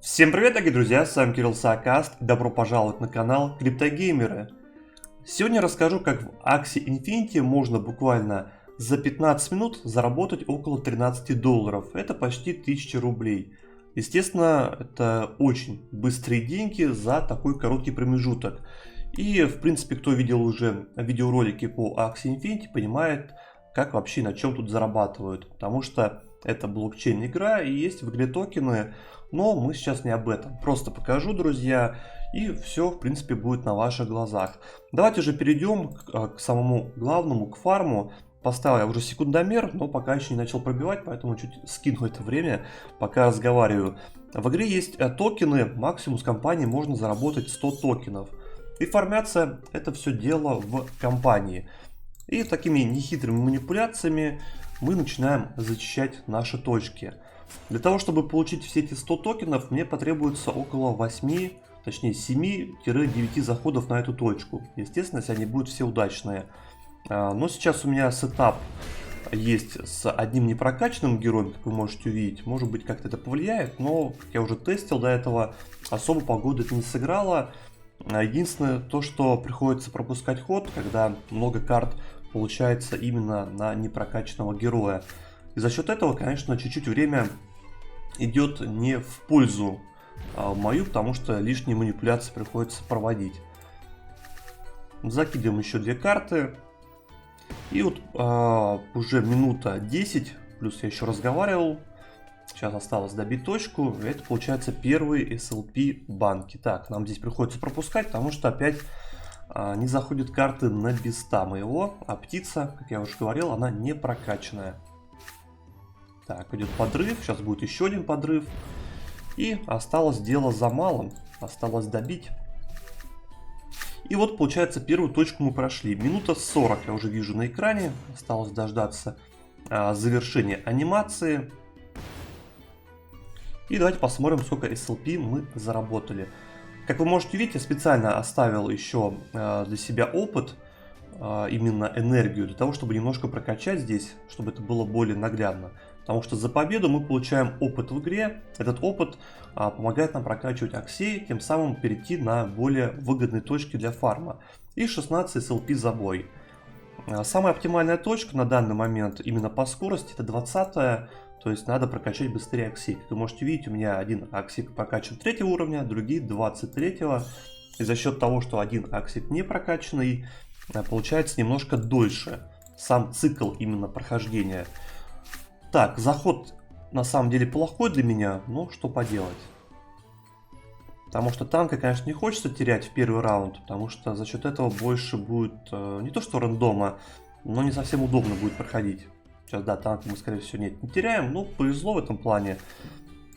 Всем привет, дорогие друзья, с вами Кирилл Саакаст, добро пожаловать на канал Криптогеймеры. Сегодня расскажу, как в Axie Infinity можно буквально за 15 минут заработать около $13. Это почти 1000 рублей. Естественно, это очень быстрые деньги за такой короткий промежуток. И, в принципе, кто видел уже видеоролики по Axie Infinity, понимает, как вообще на чем тут зарабатывают. Потому что это блокчейн-игра и есть в игре токены. Но мы сейчас не об этом. Просто покажу, друзья, и все, в принципе, будет на ваших глазах. Давайте же перейдем к самому главному, к фарму. Поставил я уже секундомер, но пока еще не начал пробивать, поэтому чуть скину это время, пока разговариваю. В игре есть токены, максимум с компании можно заработать 100 токенов. И фармятся это все дело в компании. И такими нехитрыми манипуляциями мы начинаем зачищать наши точки. Для того, чтобы получить все эти 100 токенов, мне потребуется около 8, точнее 7-9 заходов на эту точку. Естественно, если они будут все удачные. Но сейчас у меня сетап есть с одним непрокачанным героем, как вы можете увидеть. Может быть, как-то это повлияет, но, как я уже тестил до этого, особо погода это не сыграла. Единственное, то, что приходится пропускать ход, когда много карт получается именно на непрокачанного героя. И за счет этого, конечно, чуть-чуть время идет не в пользу мою, потому что лишние манипуляции приходится проводить. Закидываем еще 2 карты. И вот уже минута 10, плюс я еще разговаривал. Сейчас осталось добить точку. Это получается первый SLP банки. Так, нам здесь приходится пропускать, потому что опять не заходят карты на биста моего. А птица, как я уже говорил, она не прокачанная. Так, идет подрыв, сейчас будет еще один подрыв. И осталось дело за малым, осталось добить. И вот, получается, первую точку мы прошли. Минута 40 я уже вижу на экране. Осталось дождаться завершения анимации. И давайте посмотрим, сколько SLP мы заработали. Как вы можете видеть, я специально оставил еще для себя опыт, именно энергию, для того, чтобы немножко прокачать здесь, чтобы это было более наглядно. Потому что за победу мы получаем опыт в игре. Этот опыт помогает нам прокачивать Axie, тем самым перейти на более выгодные точки для фарма. И 16 SLP за бой. Самая оптимальная точка на данный момент именно по скорости это 20-я. То есть надо прокачать быстрее Axie. Как вы можете видеть, у меня один Axie прокачан 3 уровня, другие 23-го. И за счет того, что один Axie не прокачанный, получается немножко дольше сам цикл именно прохождения. Так, заход на самом деле плохой для меня, но что поделать. Потому что танка, конечно, не хочется терять в первый раунд, потому что за счет этого больше будет не то что рандома, но не совсем удобно будет проходить. Сейчас, да, танк мы, скорее всего, не теряем, но повезло в этом плане.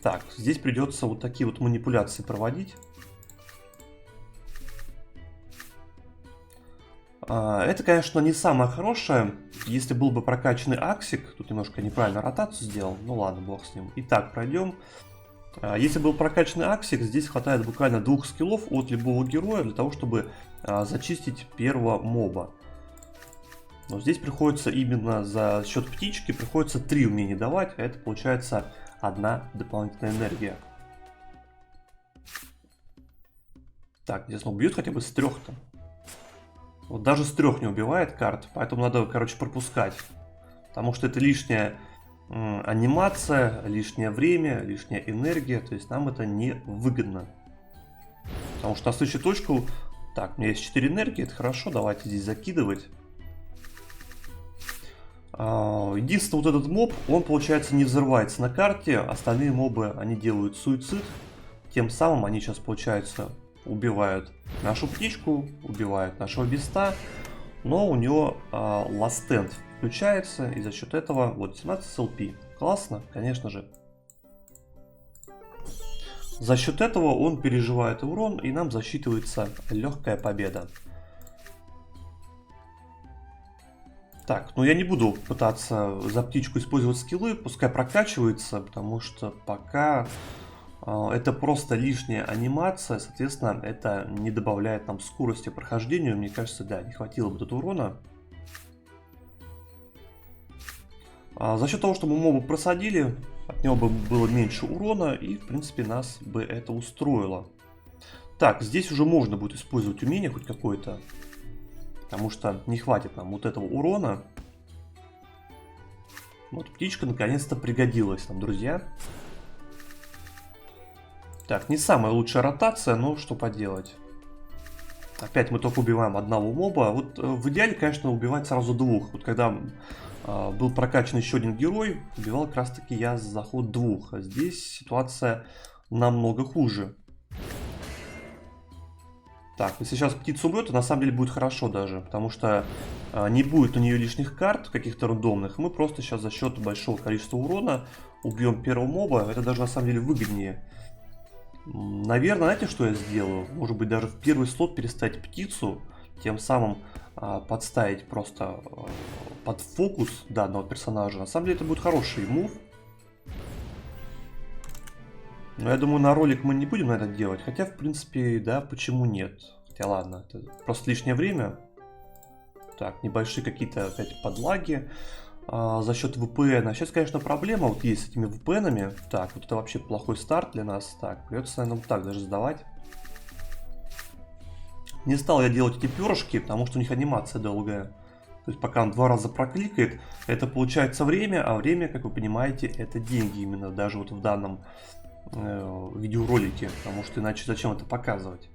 Так, здесь придется вот такие вот манипуляции проводить. Это, конечно, не самое хорошее. Если был бы прокачанный Аксик, тут немножко неправильно ротацию сделал, ну ладно, бог с ним. Итак, пройдем. Если был прокачанный Аксик, здесь хватает буквально 2 скиллов от любого героя для того, чтобы зачистить первого моба. Но здесь приходится именно за счет птички, приходится 3 умения давать, а это получается 1 дополнительная энергия. Так, здесь он бьет хотя бы с 3-то. Вот даже с 3 не убивает карт, поэтому надо, короче, пропускать. Потому что это лишняя анимация, лишнее время, лишняя энергия. То есть нам это не выгодно. Потому что на следующую точку... Так, у меня есть 4 энергии, это хорошо, давайте здесь закидывать. Единственное, вот этот моб, он, получается, не взрывается на карте. Остальные мобы, они делают суицид. Тем самым они сейчас, получается... убивают нашу птичку, убивают нашего биста, но у него last stand включается, и за счет этого вот 17 SLP. Классно, конечно же. За счет этого он переживает урон, и нам засчитывается легкая победа. Так, ну я не буду пытаться за птичку использовать скиллы, пускай прокачивается, потому что пока... это просто лишняя анимация, соответственно, это не добавляет нам скорости прохождению. Мне кажется, да, не хватило бы тут урона. За счет того, что мы моба просадили, От него бы было меньше урона, и, в принципе, нас бы это устроило. Так, здесь уже можно будет использовать умение хоть какое-то, потому что не хватит нам вот этого урона. Вот птичка наконец-то пригодилась нам, друзья. Так, не самая лучшая ротация, но что поделать. Опять мы только убиваем одного моба. Вот в идеале, конечно, убивать сразу двух. Вот когда был прокачан еще один герой, убивал как раз таки я за ход двух. А здесь ситуация намного хуже. Так, если сейчас птица умрет, то на самом деле будет хорошо даже. Потому что не будет у нее лишних карт каких-то рандомных. Мы просто сейчас за счет большого количества урона убьем первого моба. Это даже на самом деле выгоднее. Наверное, знаете, что я сделаю? Может быть, даже в первый слот переставить птицу, тем самым подставить просто под фокус данного персонажа. На самом деле это будет хороший мув. Но я думаю, на ролик мы не будем это делать. Хотя, в принципе, да, почему нет? Хотя ладно, это просто лишнее время. Так, небольшие какие-то опять подлаги. За счет VPN. Сейчас, конечно, проблема вот есть с этими VPN-ами. Так, вот это вообще плохой старт для нас. Так, придется, наверное, вот так даже сдавать. Не стал я делать эти перышки, потому что у них анимация долгая. То есть пока он 2 раза прокликает, это получается время, а время, как вы понимаете, это деньги именно даже вот в данном видеоролике. Потому что иначе зачем это показывать?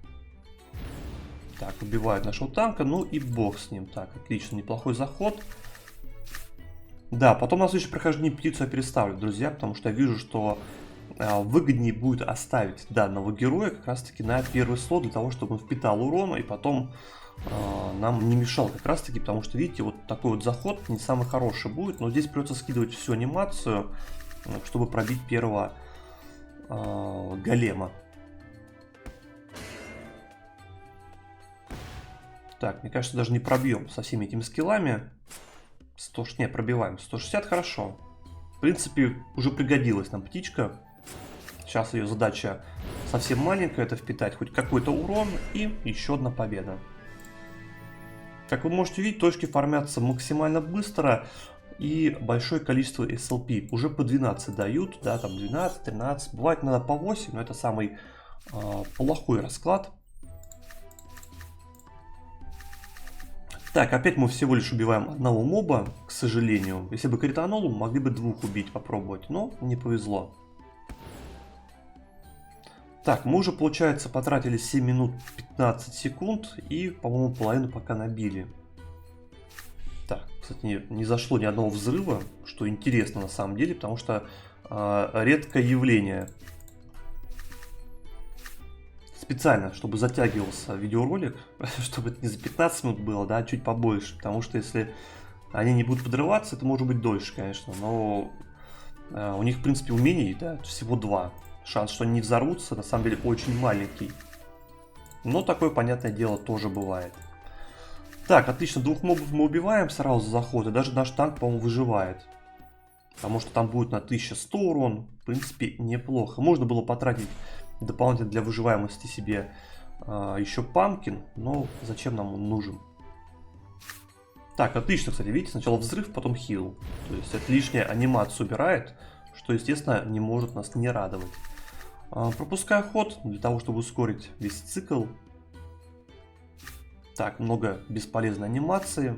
Так, убивают нашего танка, ну и бог с ним. Так, отлично, неплохой заход. Да, потом на следующее прохождение птицу я переставлю, друзья, потому что я вижу, что выгоднее будет оставить данного героя как раз таки на первый слот, для того, чтобы он впитал урона и потом нам не мешал как раз таки, потому что, видите, вот такой вот заход не самый хороший будет, но здесь придется скидывать всю анимацию, чтобы пробить первого голема. Так, мне кажется, даже не пробьем со всеми этими скиллами. 100, не, пробиваем. 160 хорошо. В принципе, уже пригодилась нам птичка. Сейчас ее задача совсем маленькая. Это впитать хоть какой-то урон. И еще одна победа. Как вы можете видеть, точки фармятся максимально быстро. И большое количество SLP. Уже по 12 дают. Да, там 12, 13. Бывает иногда по 8. Но это самый плохой расклад. Так, опять мы всего лишь убиваем одного моба, к сожалению. Если бы кританул, могли бы двух убить, попробовать, но не повезло. Так, мы уже, получается, потратили 7 минут 15 секунд и, по-моему, половину пока набили. Так, кстати, не зашло ни одного взрыва, что интересно на самом деле, потому что редкое явление. Специально, чтобы затягивался видеоролик, чтобы это не за 15 минут было, да, а чуть побольше. Потому что если они не будут подрываться, это может быть дольше, конечно. Но у них, в принципе, умений, да, всего 2. Шанс, что они не взорвутся, на самом деле очень маленький. Но такое, понятное дело, тоже бывает. Так, отлично, 2 мобов мы убиваем сразу за заход. И даже наш танк, по-моему, выживает. Потому что там будет на 1100 урон. В принципе, неплохо. Можно было потратить дополнительно для выживаемости себе еще памкин, но зачем нам он нужен? Так, отлично, кстати, видите, сначала взрыв, потом хил. То есть это лишняя анимацию убирает, что, естественно, не может нас не радовать. Пропускаю ход для того, чтобы ускорить весь цикл. Так, много бесполезной анимации.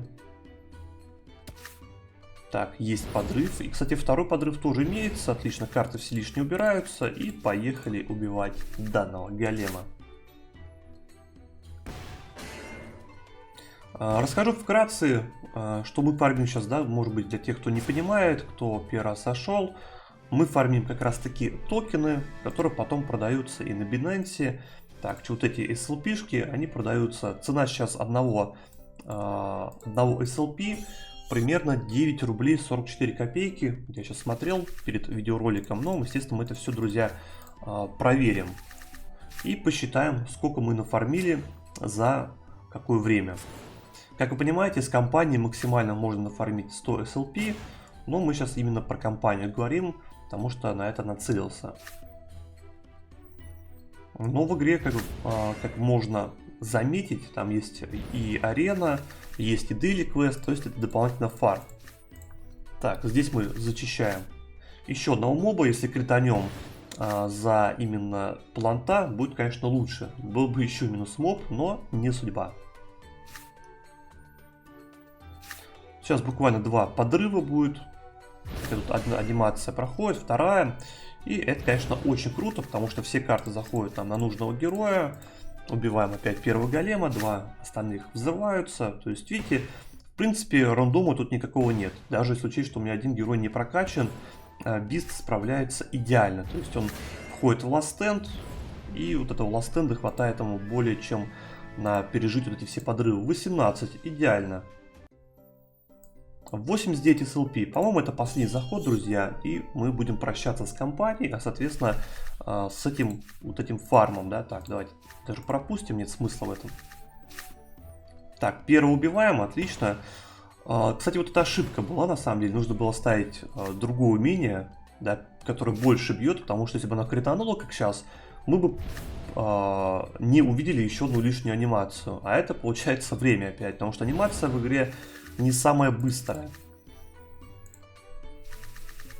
Так, есть подрыв. И, кстати, второй подрыв тоже имеется. Отлично, карты все лишние убираются. И поехали убивать данного голема. Расскажу вкратце, что мы фармим сейчас, да, может быть, для тех, кто не понимает, кто первый раз сошел. Мы фармим как раз таки токены, которые потом продаются и на Binance. Так, вот эти SLP-шки, они продаются. Цена сейчас одного SLP примерно 9 рублей 44 копейки. Я сейчас смотрел перед видеороликом, но, естественно, мы это все, друзья, проверим. И посчитаем, сколько мы нафармили за какое время. Как вы понимаете, с компанией максимально можно нафармить 100 SLP, но мы сейчас именно про компанию говорим, потому что на это нацелился. Но в игре, как можно заметить, там есть и арена, есть и daily квест, то есть это дополнительно фарм. Так, здесь мы зачищаем еще одного моба, если кританем за именно планта, будет, конечно, лучше. Был бы еще минус моб, но не судьба. Сейчас буквально 2 подрыва будет. Тут одна анимация проходит, вторая. И это, конечно, очень круто, потому что все карты заходят там на нужного героя. Убиваем опять первого голема, 2 остальных взрываются. То есть, видите, в принципе, рандома тут никакого нет. Даже если учесть, что у меня один герой не прокачан, Бист справляется идеально. То есть он входит в ласт-энд, и вот этого ласт-энда хватает ему более чем на пережить вот эти все подрывы. 18, идеально. 89 SLP. По-моему, это последний заход, друзья, и мы будем прощаться с компанией, а, соответственно, с этим вот этим фармом, да. Так, давайте даже пропустим, нет смысла в этом. Так, первого убиваем, отлично. Кстати, вот эта ошибка была, на самом деле, нужно было ставить другое умение, да, которое больше бьет, потому что если бы она кританула, как сейчас, мы бы не увидели еще одну лишнюю анимацию, а это получается время опять, потому что анимация в игре не самая быстрая.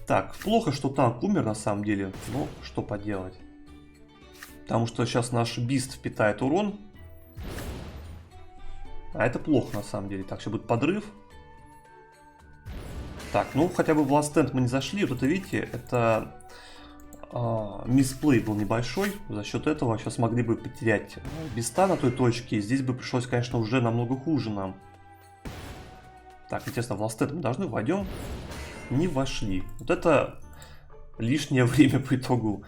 Так, плохо, что танк умер на самом деле, но что поделать. Потому что сейчас наш бист впитает урон. А это плохо на самом деле. Так, сейчас будет подрыв. Так, ну хотя бы в Last Stand мы не зашли. Вот это, видите, это мисплей был небольшой. За счет этого сейчас могли бы потерять биста на той точке. И здесь бы пришлось, конечно, уже намного хуже нам. Так, естественно, в Last Stand мы должны войдем. Не вошли. Вот это лишнее время по итогу.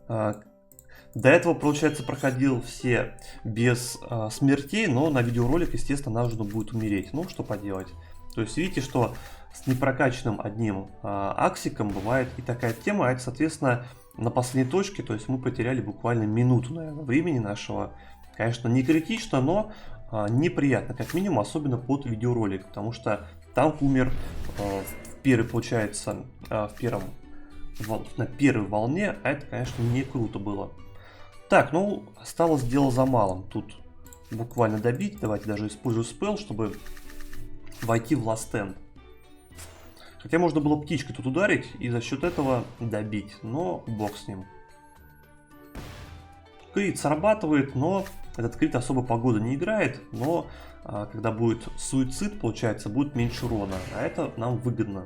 До этого, получается, проходил все без смертей, но на видеоролик, естественно, нужно будет умереть. Ну, что поделать. То есть, видите, что с непрокачанным одним аксиком бывает и такая тема. А это, соответственно, на последней точке, то есть мы потеряли буквально минуту, наверное, времени нашего. Конечно, не критично, но неприятно, как минимум, особенно под видеоролик. Потому что танк умер в первой, получается, на первой волне, а это, конечно, не круто было. Так, ну, осталось дело за малым. Тут буквально добить. Давайте даже использую спел, чтобы войти в Last Stand. Хотя можно было птичкой тут ударить и за счет этого добить. Но бог с ним. Крит срабатывает, но этот крит особо погода не играет. Но когда будет суицид, получается, будет меньше урона. А это нам выгодно.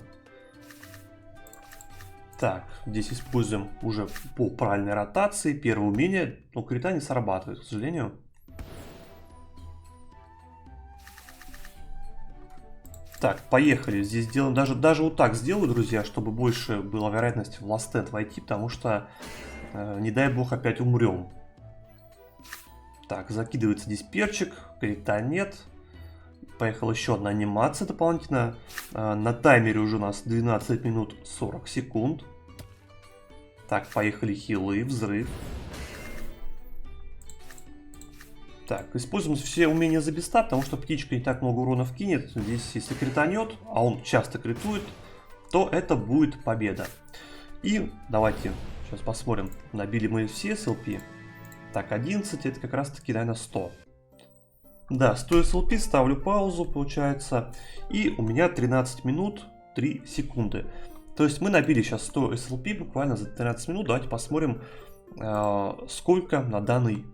Так, здесь используем уже по правильной ротации. Первое умение, но крита не срабатывает, к сожалению. Так, поехали. Здесь сделаем, даже вот так сделаю, друзья, чтобы больше была вероятность в Last Stand войти, потому что, не дай бог, опять умрем. Так, закидывается здесь перчик, крита нет. Поехала еще одна анимация дополнительно. На таймере уже у нас 12 минут 40 секунд. Так, поехали хилы, взрыв. Так, используем все умения за биста, потому что птичка не так много уронов кинет. Здесь, если кританет, а он часто критует, то это будет победа. И давайте сейчас посмотрим, набили мы все SLP. Так, 11, это как раз таки, наверное, 100. Да, 100 SLP, ставлю паузу, получается. И у меня 13 минут 3 секунды. То есть мы набили сейчас 100 SLP буквально за 13 минут. Давайте посмотрим, сколько на данный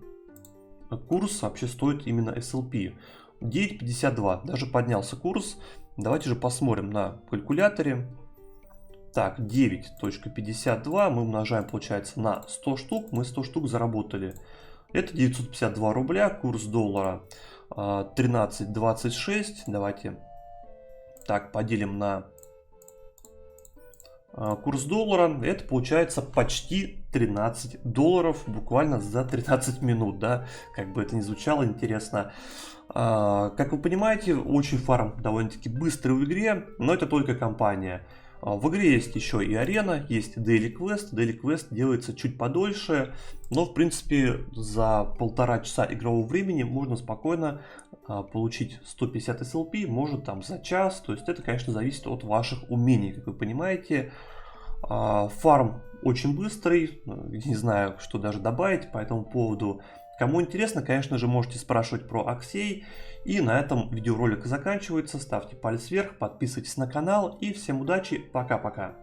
курс вообще стоит именно SLP. 9.52, даже поднялся курс. Давайте же посмотрим на калькуляторе. Так, 9.52 мы умножаем, получается, на 100 штук. Мы 100 штук заработали. Это 952 рубля, курс доллара 13.26. Давайте так поделим на курс доллара. Это получается почти 13 долларов буквально за 13 минут, да, как бы это ни звучало интересно. Как вы понимаете, очень фарм довольно-таки быстрый в игре, но это только компания. В игре есть еще и арена, есть Daily Quest. Daily Quest делается чуть подольше, но в принципе за 1,5 часа игрового времени можно спокойно получить 150 SLP, может там за час. То есть это, конечно, зависит от ваших умений, как вы понимаете. Фарм очень быстрый, не знаю, что даже добавить по этому поводу. Кому интересно, конечно же, можете спрашивать про Аксей. И на этом видеоролик заканчивается. Ставьте палец вверх, подписывайтесь на канал и всем удачи, пока-пока.